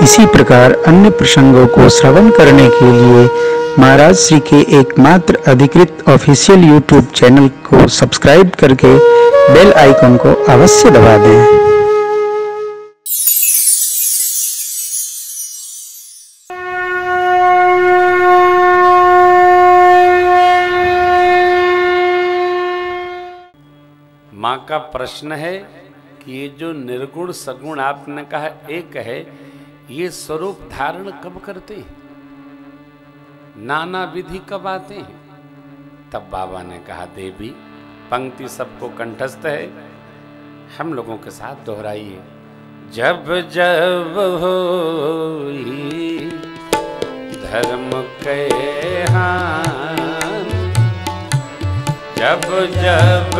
इसी प्रकार अन्य प्रसंगों को श्रवण करने के लिए महाराज श्री के एकमात्र अधिकृत ऑफिशियल यूट्यूब चैनल को सब्सक्राइब करके बेल आइकन को अवश्य दबा दें। माँ का प्रश्न है कि ये जो निर्गुण सगुण आपने कहा एक है, ये स्वरूप धारण कब करते हैं, नाना विधि कब आते हैं? तब बाबा ने कहा देवी, पंक्ति सबको कंठस्थ है, हम लोगों के साथ दोहराइए। जब जब होई धर्म के हान, जब जब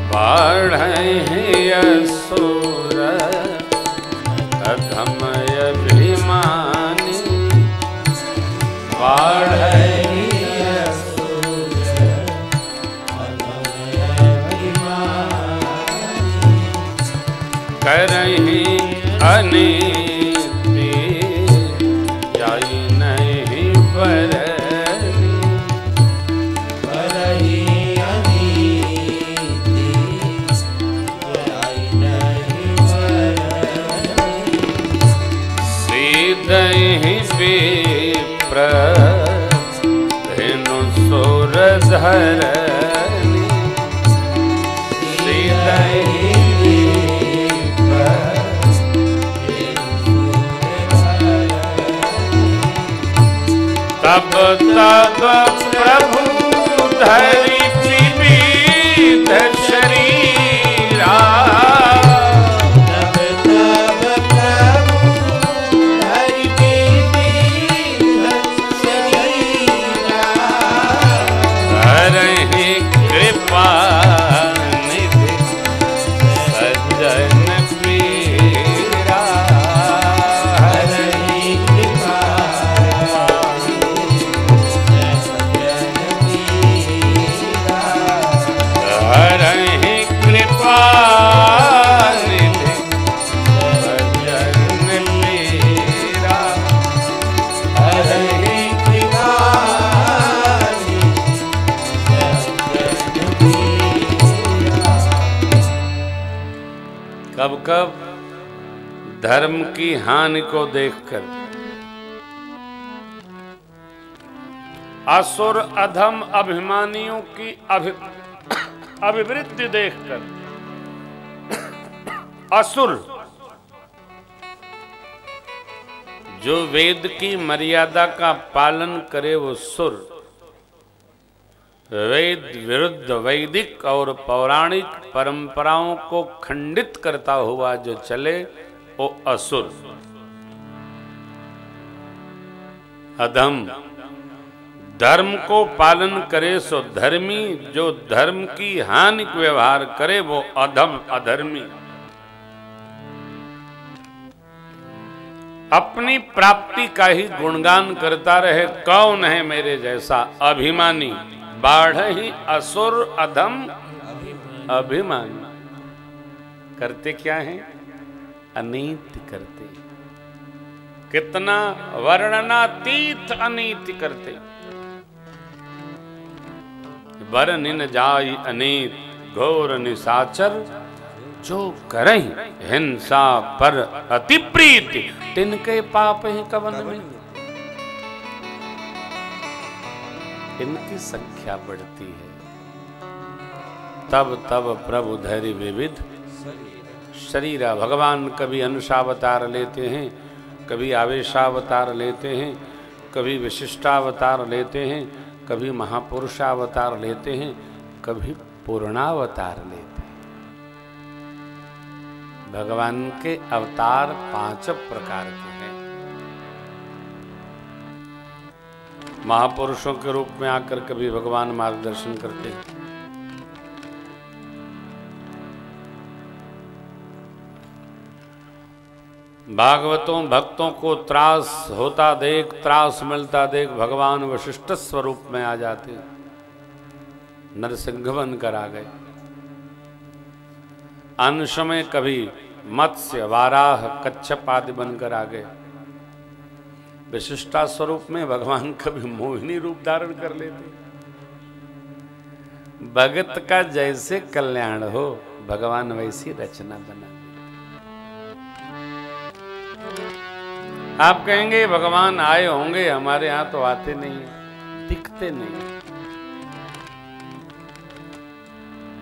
बढ़े असुर अधम अभिमानी, बढ़े असुर अधम अभिमानी, करहि अनीति जाई नहीं बरनी, दहि विप्र धेनु सुर धरनी, दहि विप्र तब तब प्रभु धरि विविध शरीरा, कब कब धर्म की हानि को देखकर, असुर अधम अभिमानियों की अभिवृद्धि देखकर, असुर जो वेद की मर्यादा का पालन करे वो सुर, वेद विरुद्ध वैदिक और पौराणिक परंपराओं को खंडित करता हुआ जो चले वो असुर। अधम धर्म को पालन करे सो धर्मी, जो धर्म की हानि को व्यवहार करे वो अधम अधर्मी। अपनी प्राप्ति का ही गुणगान करता रहे, कौन है मेरे जैसा अभिमानी, बाढ़हि असुर अधम अभिमानी। करते क्या है? अनीति करते, कितना वर्णनातीत अनीति करते। वरन न जाई अनीत घोर निशाचर, जो करहि हिंसा पर अति प्रीति, तिनके पाप ही कवन में। इनकी संख्या बढ़ती है। तब तब प्रभु धरि विविध शरीरा। भगवान कभी अनुषावतार लेते हैं, कभी आवेशावतार लेते हैं, कभी विशिष्टावतार लेते हैं, कभी महापुरुषावतार लेते हैं, कभी पूर्णावतार लेते हैं। भगवान के अवतार 5 प्रकार के हैं। महापुरुषों के रूप में आकर कभी भगवान मार्गदर्शन करते हैं, भागवतों भक्तों को त्रास होता देख, त्रास मिलता देख भगवान वशिष्ठ स्वरूप में आ जाते। नरसिंह बनकर आ गए। अंश में कभी मत्स्य, वाराह, कच्छप आदि बनकर आ गए। विशिष्टा स्वरूप में भगवान कभी मोहिनी रूप धारण कर लेते। भगत का जैसे कल्याण हो भगवान वैसी रचना बना। आप कहेंगे भगवान आए होंगे, हमारे यहां तो आते नहीं, दिखते नहीं।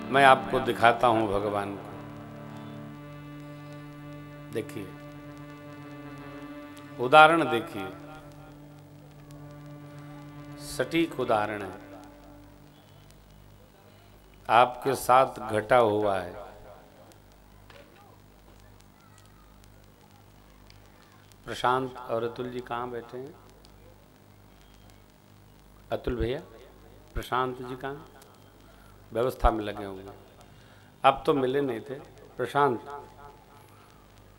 मैं आपको दिखाता हूं भगवान को। देखिए, उदाहरण देखिए, सटीक उदाहरण है, आपके साथ घटा हुआ है। प्रशांत और अतुल जी कहाँ बैठे हैं? अतुल भैया, प्रशांत जी कहाँ? व्यवस्था में लगे होंगे। अब तो मिले नहीं थे। प्रशांत,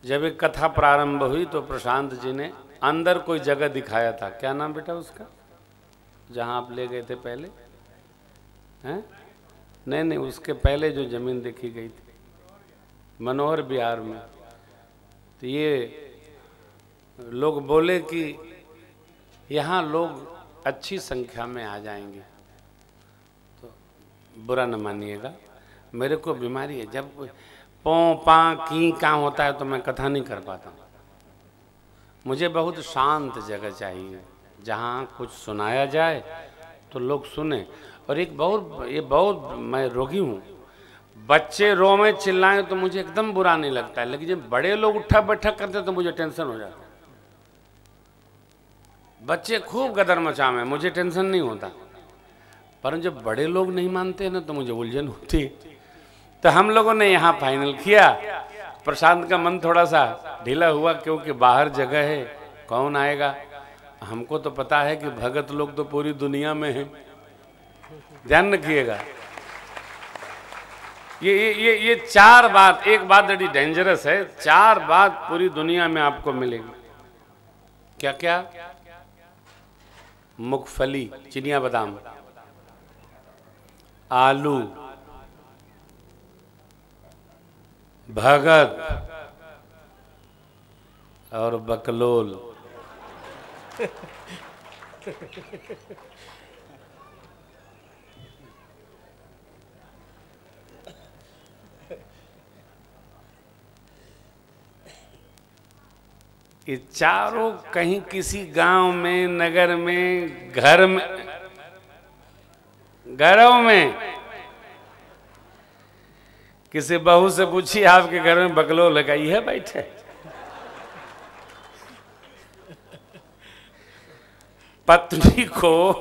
जब एक कथा प्रारंभ हुई तो प्रशांत जी ने अंदर कोई जगह दिखाया था। क्या नाम बेटा उसका, जहां आप ले गए थे पहले? हैं? नहीं, उसके पहले जो जमीन देखी गई थी मनोहर बिहार में, तो ये लोग बोले कि यहाँ लोग अच्छी संख्या में आ जाएंगे, तो बुरा न मानिएगा, मेरे को बीमारी है। जब पों पा की कहाँ होता है तो मैं कथा नहीं कर पाता। मुझे बहुत शांत जगह चाहिए जहाँ कुछ सुनाया जाए तो लोग सुने। और ये बहुत मैं रोगी हूँ। बच्चे रो में चिल्लाएं तो मुझे एकदम बुरा नहीं लगता है, लेकिन जब बड़े लोग उठा बैठक करते तो मुझे टेंशन हो जाता है। बच्चे खूब गदर मचावे, मुझे टेंशन नहीं होता, पर जब बड़े लोग नहीं मानते ना तो मुझे उलझन होती है। तो हम लोगों ने यहाँ फाइनल किया। प्रशांत का मन थोड़ा सा ढीला हुआ क्योंकि बाहर जगह है, कौन आएगा। हमको तो पता है कि भगत लोग तो पूरी दुनिया में हैं, ध्यान रखिएगा। ये चार बात, एक बात बड़ी डेंजरस है, चार बात पूरी दुनिया में आपको मिलेगी। क्या क्या? मूंगफली, चिनिया बादाम, आलू, भगत और बकलोल। ये चारों कहीं किसी गांव में, नगर में, घर में, घरों में किसी बहू से पूछिए आपके घर में बकलोल लगाई है बैठे। पत्नी को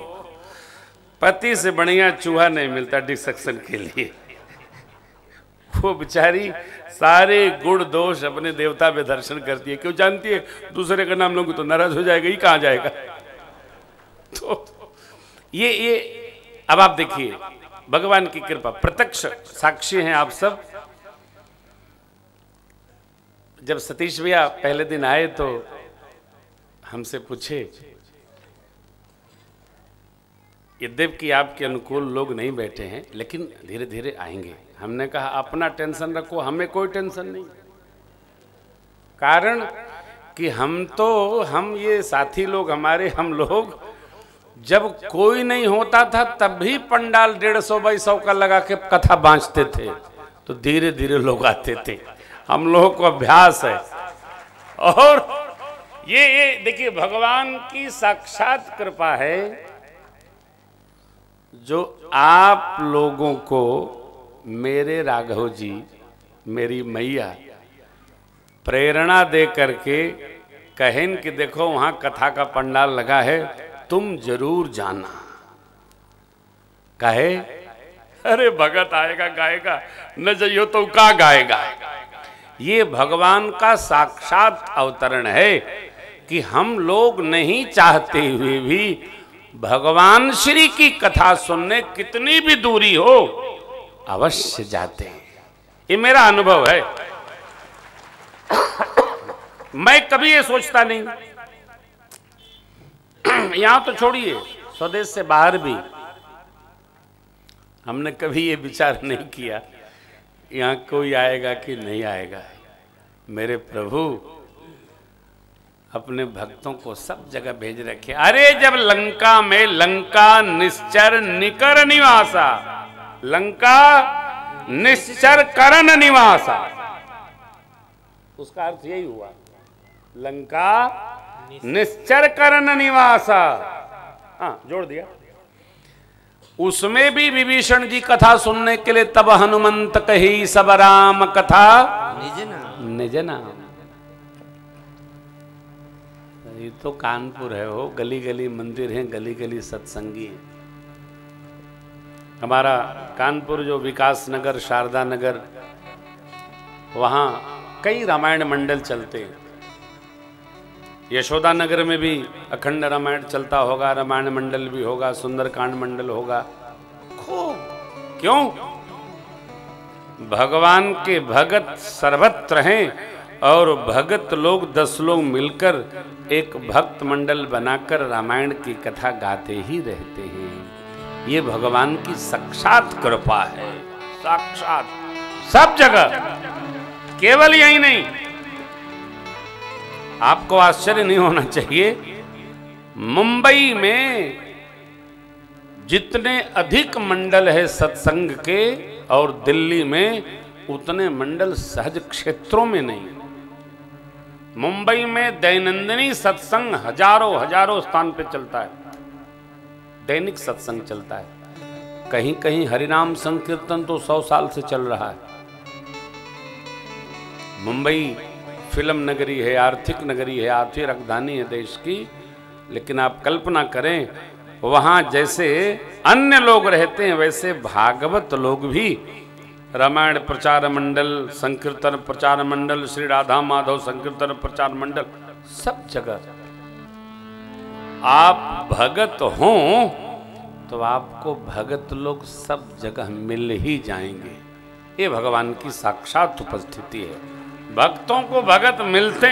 पति से बढ़िया चूहा नहीं मिलता डिसेक्शन के लिए। वो बेचारी सारे गुण दोष अपने देवता पे दर्शन करती है। क्यों जानती है? दूसरे का नाम लोगे तो नाराज हो जाएगा, ही कहाँ जाएगा। तो ये अब आप देखिए भगवान की कृपा, प्रत्यक्ष साक्षी हैं आप सब। जब सतीश भैया पहले दिन आए तो हमसे पूछे, यद्यप कि आपके अनुकूल लोग नहीं बैठे हैं लेकिन धीरे धीरे आएंगे। हमने कहा अपना टेंशन रखो, हमें कोई टेंशन नहीं। कारण कि हम ये साथी लोग हमारे, हम लोग जब कोई नहीं होता था तब भी पंडाल 150 बाई 100 का लगा के कथा बांचते थे, तो धीरे धीरे लोग आते थे। हम लोगों को अभ्यास है। और ये देखिए भगवान की साक्षात कृपा है जो आप लोगों को मेरे राघव जी, मेरी मैया प्रेरणा दे करके कहें कि देखो वहां कथा का पंडाल लगा है, तुम जरूर जाना। कहे अरे भगत आएगा गाएगा, न जाइयो तो का गाएगा। ये भगवान का साक्षात अवतरण है कि हम लोग नहीं चाहते हुए भी भगवान श्री की कथा सुनने कितनी भी दूरी हो अवश्य जाते हैं। ये मेरा अनुभव है। मैं कभी ये सोचता नहीं, यहां तो छोड़िए, स्वदेश से बाहर भी हमने कभी ये विचार नहीं किया यहाँ कोई आएगा कि नहीं आएगा। मेरे प्रभु अपने भक्तों को सब जगह भेज रखे। अरे जब लंका में लंका निश्चर निकर निवासा, लंका निश्चर करन निवासा, उसका अर्थ यही हुआ, लंका निश्चर करन निवासा। हाँ, जोड़ दिया। उसमें भी विभीषण जी कथा सुनने के लिए तब हनुमंत कही सब राम कथा निज नाम। ये तो कानपुर है, हो गली गली मंदिर है, गली गली सत्संगी है। हमारा कानपुर जो विकास नगर, शारदा नगर, वहां कई रामायण मंडल चलते हैं। यशोदा नगर में भी अखंड रामायण चलता होगा, रामायण मंडल भी होगा, सुंदरकांड मंडल होगा खूब। क्यों? भगवान के भगत सर्वत्र हैं और भगत लोग 10 लोग मिलकर एक भक्त मंडल बनाकर रामायण की कथा गाते ही रहते हैं। ये भगवान की साक्षात कृपा है, साक्षात सब जगह, केवल यही नहीं। आपको आश्चर्य नहीं होना चाहिए, मुंबई में जितने अधिक मंडल है सत्संग के और दिल्ली में उतने मंडल सहज क्षेत्रों में नहीं। मुंबई में दैनंदिनी सत्संग हजारों स्थान पे चलता है, दैनिक सत्संग चलता है। कहीं कहीं हरिनाम संकीर्तन तो 100 साल से चल रहा है। मुंबई फिल्म नगरी है, आर्थिक नगरी है, आर्थिक राजधानी है देश की, लेकिन आप कल्पना करें वहां जैसे अन्य लोग रहते हैं वैसे भागवत लोग भी रामायण प्रचार मंडल, संकीर्तन प्रचार मंडल, श्री राधा माधव संकीर्तन प्रचार मंडल, सब जगह आप भगत हो तो आपको भगत लोग सब जगह मिल ही जाएंगे। ये भगवान की साक्षात उपस्थिति है। भक्तों को भगत मिलते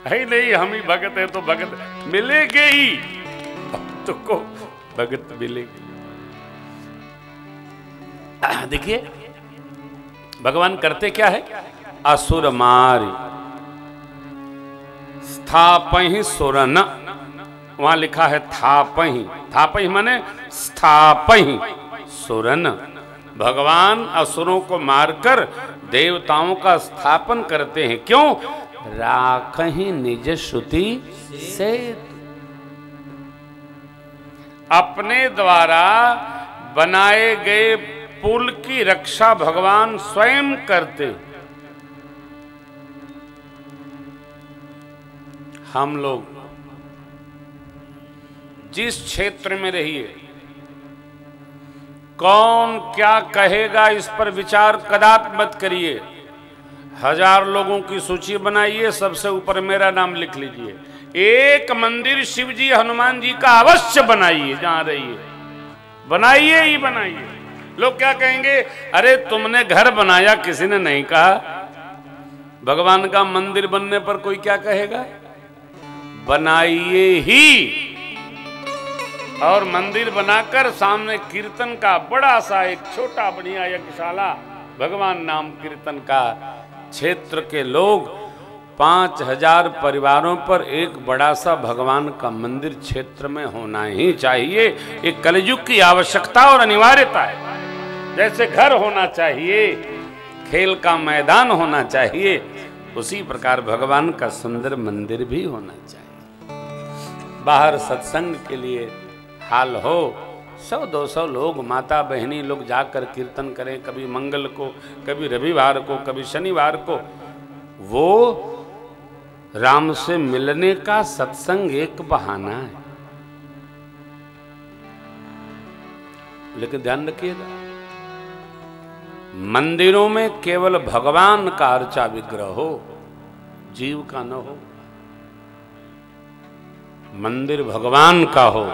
है नहीं, हम ही भगत है तो भगत मिलेंगे ही, भक्तों को भगत मिलेंगे। देखिए भगवान करते क्या है, असुर मारी स्थापहि सुरन, वहां लिखा है थापहि, थापहि माने स्थापहि सुरन। भगवान असुरों को मारकर देवताओं का स्थापन करते हैं। क्यों? राखहि निज श्रुति से, अपने द्वारा बनाए गए पुल की रक्षा भगवान स्वयं करते। हम लोग जिस क्षेत्र में रहिए, कौन क्या कहेगा इस पर विचार कदापि मत करिए। 1000 लोगों की सूची बनाइए, सबसे ऊपर मेरा नाम लिख लीजिए। एक मंदिर शिव जी हनुमान जी का अवश्य बनाइए, जहां रहिए बनाइए ही बनाइए। लोग क्या कहेंगे, अरे तुमने घर बनाया, किसी ने नहीं कहा। भगवान का मंदिर बनने पर कोई क्या कहेगा? बनाइए ही। और मंदिर बनाकर सामने कीर्तन का बड़ा सा एक छोटा बढ़िया यज्ञशाला, भगवान नाम कीर्तन का, क्षेत्र के लोग 5000 परिवारों पर एक बड़ा सा भगवान का मंदिर क्षेत्र में होना ही चाहिए। एक कलयुग की आवश्यकता और अनिवार्यता है। जैसे घर होना चाहिए, खेल का मैदान होना चाहिए, उसी प्रकार भगवान का सुंदर मंदिर भी होना चाहिए। बाहर सत्संग के लिए हाल हो, 100-200 लोग, माता बहनी लोग जाकर कीर्तन करें, कभी मंगल को, कभी रविवार को, कभी शनिवार को। वो राम से मिलने का सत्संग एक बहाना है। लेकिन ध्यान रखिएगा, मंदिरों में केवल भगवान का अर्चा विग्रह हो, जीव का न हो। मंदिर भगवान का हो।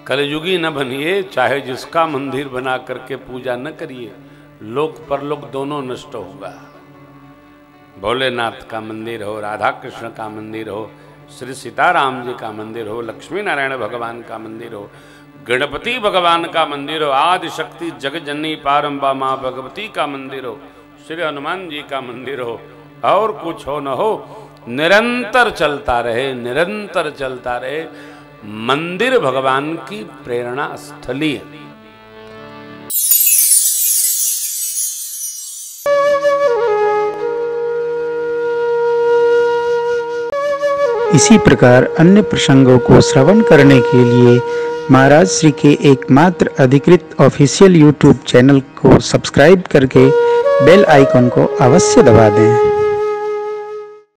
कलयुगी न बनिए, चाहे जिसका मंदिर बना करके पूजा न करिए, लोक परलोक दोनों नष्ट होगा। भोलेनाथ का मंदिर हो, राधा कृष्ण का मंदिर हो, श्री सीताराम जी का मंदिर हो, लक्ष्मी नारायण भगवान का मंदिर हो, गणपति भगवान का मंदिर हो, आदि शक्ति जगजननी पारंबा माँ भगवती का मंदिर हो, श्री हनुमान जी का मंदिर हो, और कुछ हो न हो, निरंतर चलता रहे, निरंतर चलता रहे। मंदिर भगवान की प्रेरणा स्थली है। इसी प्रकार अन्य प्रसंगों को श्रवण करने के लिए महाराज श्री के एकमात्र अधिकृत ऑफिशियल यूट्यूब चैनल को सब्सक्राइब करके बेल आइकन को अवश्य दबा दें।